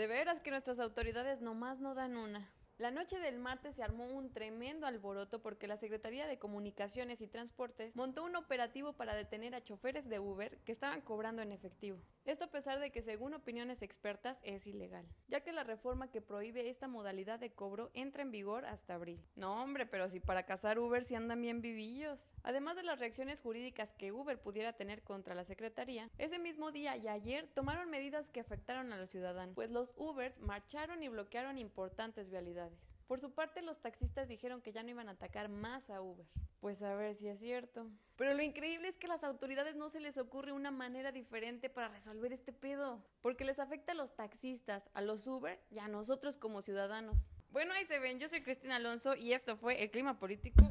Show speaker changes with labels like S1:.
S1: De veras que nuestras autoridades nomás no dan una. La noche del martes se armó un tremendo alboroto porque la Secretaría de Comunicaciones y Transportes montó un operativo para detener a choferes de Uber que estaban cobrando en efectivo. Esto a pesar de que, según opiniones expertas, es ilegal, ya que la reforma que prohíbe esta modalidad de cobro entra en vigor hasta abril. No, hombre, pero si para cazar Uber sí andan bien vivillos. Además de las reacciones jurídicas que Uber pudiera tener contra la Secretaría, ese mismo día y ayer tomaron medidas que afectaron a los ciudadanos, pues los Ubers marcharon y bloquearon importantes vialidades. Por su parte, los taxistas dijeron que ya no iban a atacar más a Uber. Pues a ver si es cierto. Pero lo increíble es que a las autoridades no se les ocurre una manera diferente para resolver este pedo, porque les afecta a los taxistas, a los Uber y a nosotros como ciudadanos. Bueno, ahí se ven, yo soy Cristina Alonso y esto fue El Clima Político